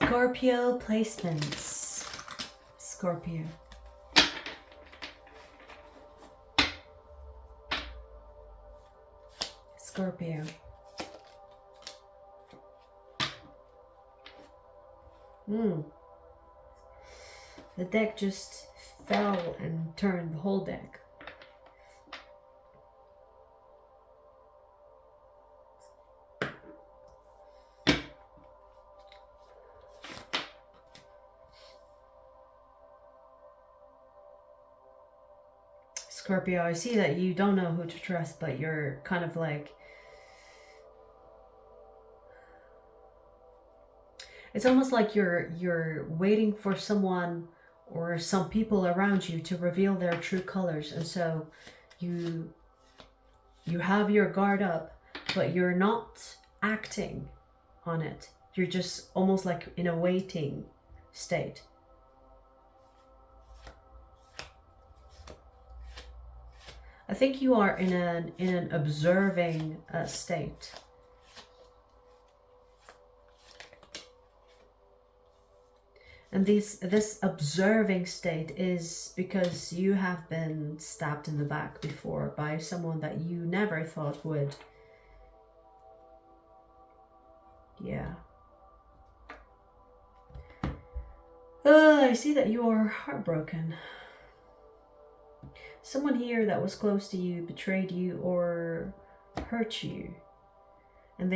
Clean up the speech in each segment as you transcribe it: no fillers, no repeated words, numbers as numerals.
Scorpio placements. Scorpio. Scorpio. The deck just fell and turned the whole deck. Scorpio, I see that you don't know who to trust, but you're kind of like, it's almost like you're waiting for someone or some people around you to reveal their true colors, and so you have your guard up, but you're not acting on it. You're just almost like in a waiting state. I think you are in an observing state. And this observing state is because you have been stabbed in the back before by someone that you never thought would. Yeah. I see that you are heartbroken. Someone here that was close to you betrayed you or hurt you. And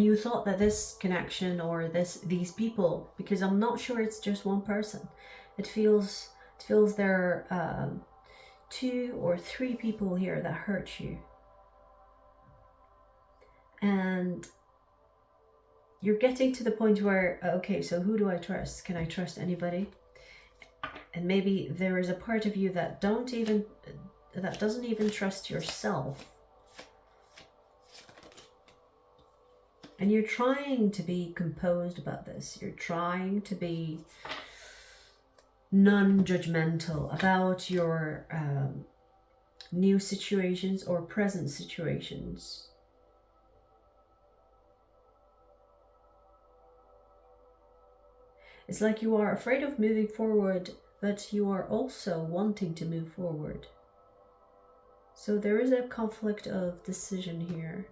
you thought that this connection or these people, because I'm not sure it's just one person. It feels there are 2 or 3 people here that hurt you. And you're getting to the point where, okay, so who do I trust? Can I trust anybody? And maybe there is a part of you that doesn't even trust yourself. And you're trying to be composed about this. You're trying to be non-judgmental about your new situations or present situations. It's like you are afraid of moving forward, but you are also wanting to move forward. So there is a conflict of decision here.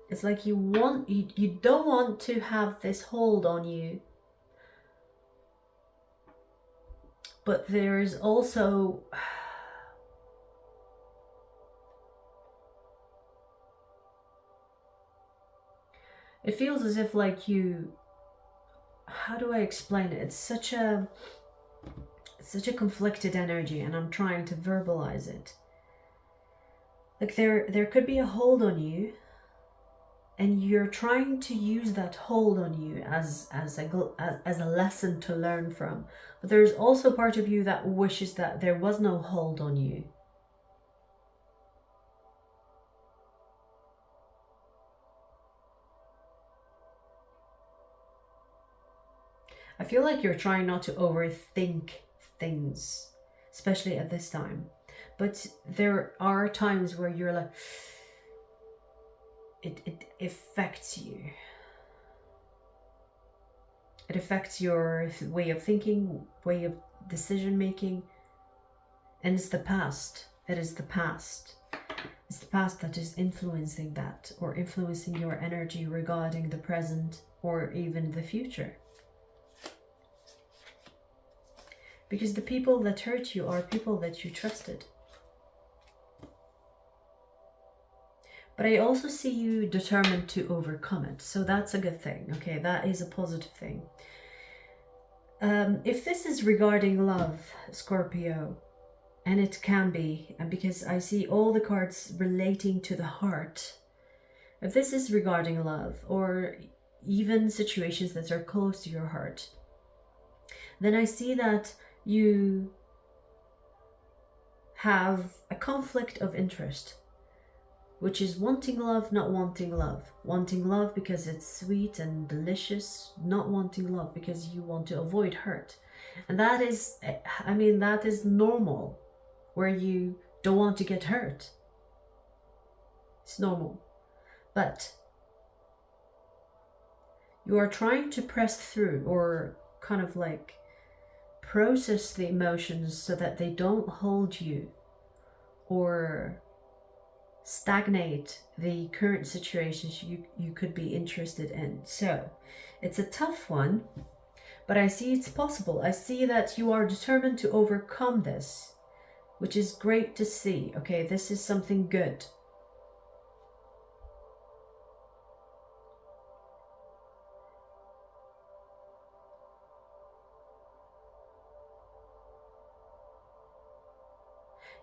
It's like you don't want to have this hold on you. But there is also it feels as if like you, how do I explain it? It's such a conflicted energy, and I'm trying to verbalize it. Like there could be a hold on you, and you're trying to use that hold on you as a lesson to learn from. But there's also part of you that wishes that there was no hold on you. I feel like you're trying not to overthink things, especially at this time. But there are times where you're like, it affects you. It affects your way of thinking, way of decision making. And it's the past. It is the past. It's the past that is influencing that, or influencing your energy regarding the present or even the future. Because the people that hurt you are people that you trusted. But I also see you determined to overcome it. So that's a good thing. Okay, that is a positive thing. If this is regarding love, Scorpio, and it can be, and because I see all the cards relating to the heart. If this is regarding love, or even situations that are close to your heart, then I see that you have a conflict of interest, which is wanting love, not wanting love. Wanting love because it's sweet and delicious, not wanting love because you want to avoid hurt. And that is, I mean, that is normal, where you don't want to get hurt. It's normal. But you are trying to press through, or kind of like process the emotions so that they don't hold you or stagnate the current situations you could be interested in. So it's a tough one, but I see it's possible. I see that you are determined to overcome this, which is great to see. Okay, this is something good.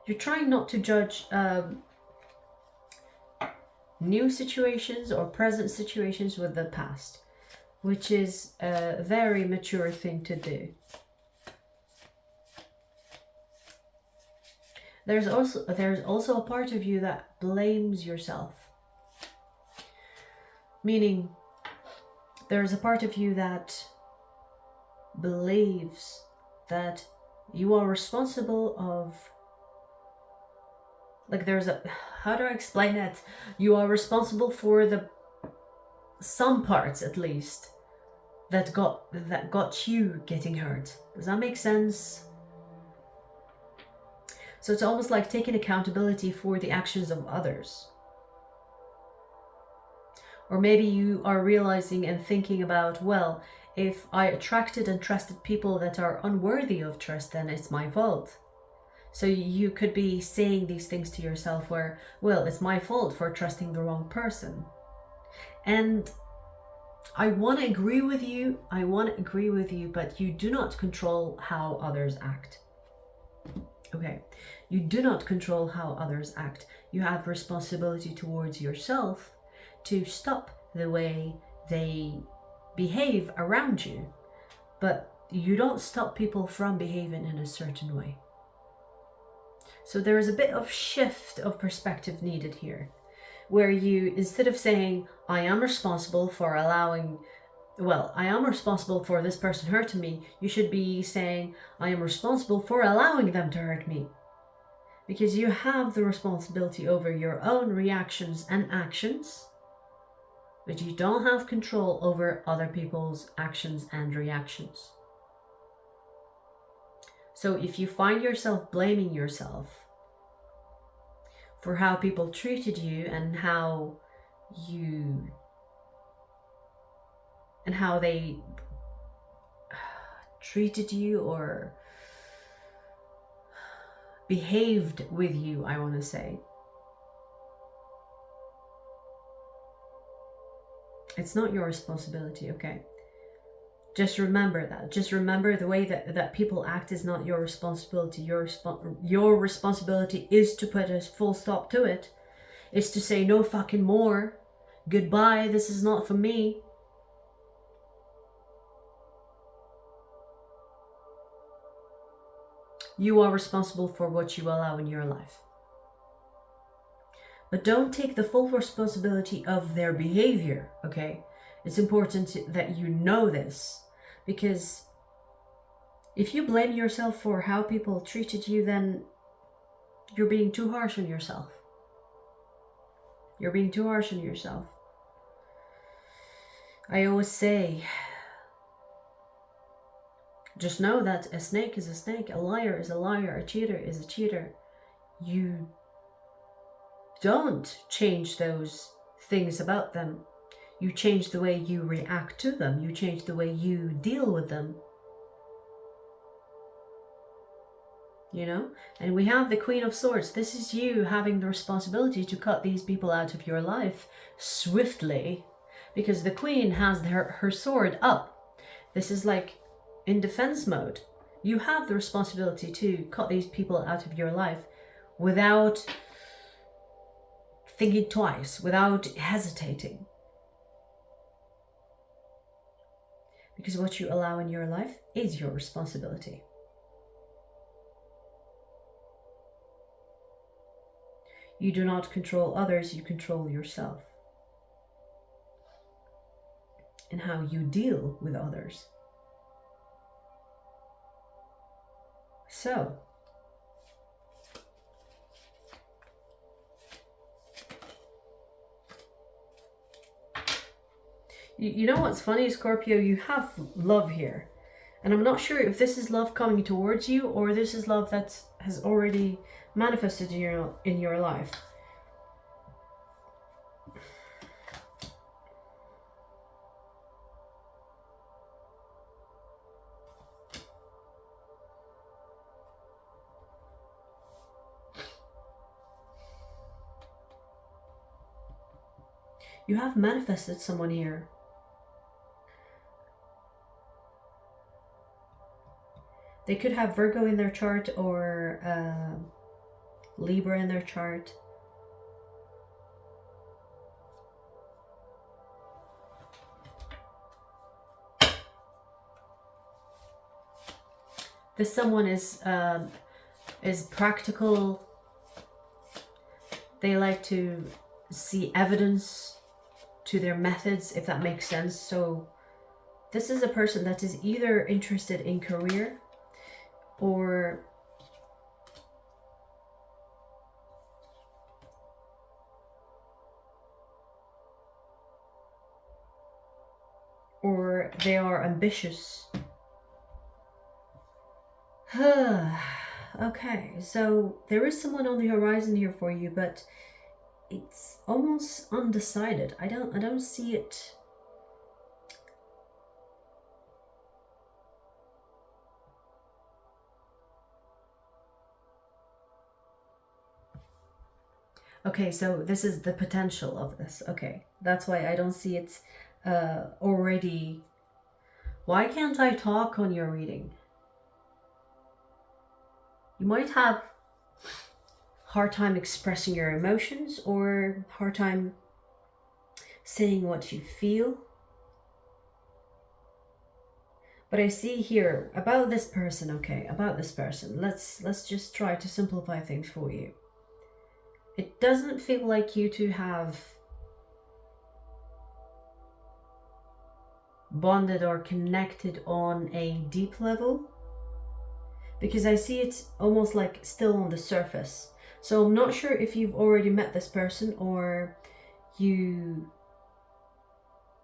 You're trying not to judge new situations or present situations with the past, which is a very mature thing to do. There's also a part of you that blames yourself. Meaning, there's a part of you that believes that you are responsible of, like, there's a, how do I explain it? You are responsible for the some parts, at least, that got you getting hurt. Does that make sense? So it's almost like taking accountability for the actions of others. Or maybe you are realizing and thinking about, well, if I attracted and trusted people that are unworthy of trust, then it's my fault. So you could be saying these things to yourself where, well, it's my fault for trusting the wrong person. And I want to agree with you, but you do not control how others act. Okay, you do not control how others act. You have responsibility towards yourself to stop the way they behave around you, but you don't stop people from behaving in a certain way. So there is a bit of shift of perspective needed here, where you, instead of saying, I am responsible for this person hurting me, you should be saying, I am responsible for allowing them to hurt me. Because you have the responsibility over your own reactions and actions, but you don't have control over other people's actions and reactions. So if you find yourself blaming yourself for how people treated you and how they treated you or behaved with you, I want to say, it's not your responsibility, okay? Just remember that. Just remember the way that people act is not your responsibility. Your responsibility is to put a full stop to it. It's to say no fucking more. Goodbye, this is not for me. You are responsible for what you allow in your life. But don't take the full responsibility of their behavior, okay? It's important that you know this, because if you blame yourself for how people treated you, then you're being too harsh on yourself. You're being too harsh on yourself. I always say, just know that a snake is a snake, a liar is a liar, a cheater is a cheater. You don't change those things about them. You change the way you react to them. You change the way you deal with them. You know? And we have the Queen of Swords. This is you having the responsibility to cut these people out of your life swiftly, because the Queen has her sword up. This is like in defense mode. You have the responsibility to cut these people out of your life without thinking twice, without hesitating. Because what you allow in your life is your responsibility. You do not control others, you control yourself. And how you deal with others. So, You know what's funny, Scorpio? You have love here. And I'm not sure if this is love coming towards you or this is love that has already manifested in your life. You have manifested someone here. They could have Virgo in their chart or Libra in their chart. This someone is practical. They like to see evidence to their methods, if that makes sense. So this is a person that is either interested in career or they are ambitious. Okay, so there is someone on the horizon here for you, but it's almost undecided. I don't see it. Okay, so this is the potential of this. Okay, that's why I don't see it already. Why can't I talk on your reading? You might have hard time expressing your emotions or hard time saying what you feel. But I see here about this person, okay, about this person. Let's just try to simplify things for you. It doesn't feel like you two have bonded or connected on a deep level, because I see it almost like still on the surface. So I'm not sure if you've already met this person or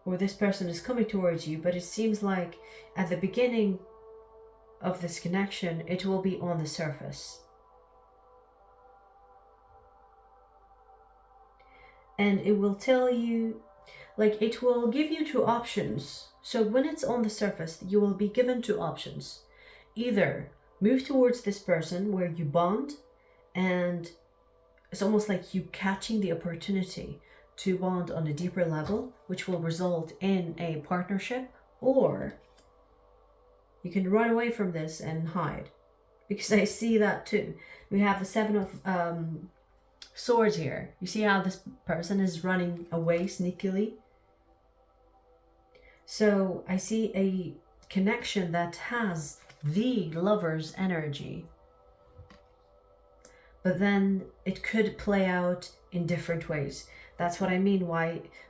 this person is coming towards you, but it seems like at the beginning of this connection, it will be on the surface. And it will tell you, like, it will give you two options. So when it's on the surface, you will be given two options. Either move towards this person where you bond, and it's almost like you catching the opportunity to bond on a deeper level, which will result in a partnership, or you can run away from this and hide, because I see that too. We have the Seven of Swords here. You see how this person is running away sneakily? So I see a connection that has the lover's energy, but then it could play out in different ways. That's what I mean.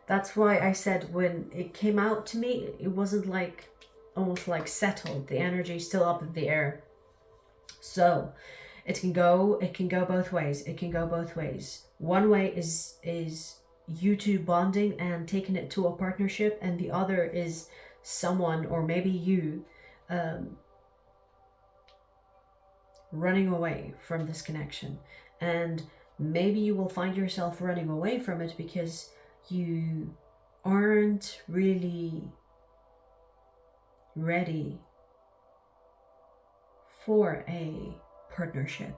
That's why I said when it came out to me, it wasn't like almost like settled. The energy is still up in the air. So it can go both ways. It can go both ways. One way is you two bonding and taking it to a partnership, and the other is someone, or maybe you, running away from this connection. And maybe you will find yourself running away from it because you aren't really ready for a partnership.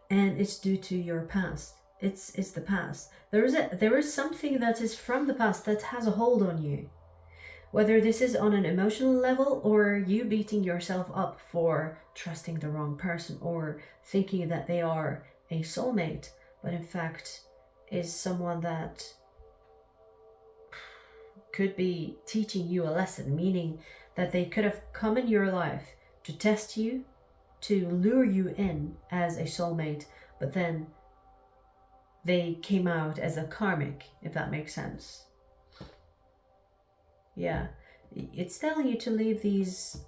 And it's due to your past. It's the past. There is something that is from the past that has a hold on you. Whether this is on an emotional level, or you beating yourself up for trusting the wrong person, or thinking that they are a soulmate, but in fact is someone that could be teaching you a lesson, meaning that they could have come in your life to test you, to lure you in as a soulmate, but then they came out as a karmic, if that makes sense. Yeah, it's telling you to leave these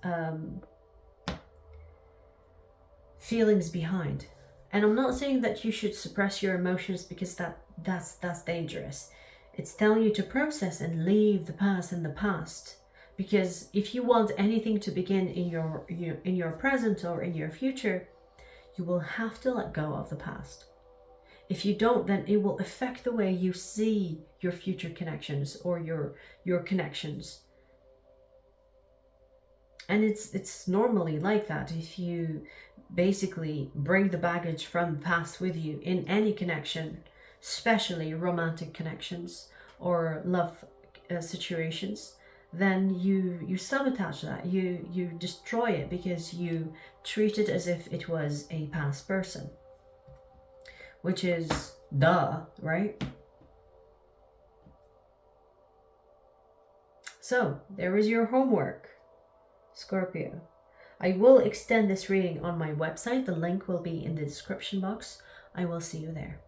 feelings behind. And I'm not saying that you should suppress your emotions, because that's dangerous. It's telling you to process and leave the past in the past. Because if you want anything to begin in your present or in your future, you will have to let go of the past. If you don't, then it will affect the way you see your future connections or your connections. And it's normally like that. If you basically bring the baggage from the past with you in any connection, especially romantic connections or love situations, then you sabotage that. You destroy it because you treat it as if it was a past person, which is duh, right? So there is your homework, Scorpio. I will extend this reading on my website. The link will be in the description box. I will see you there.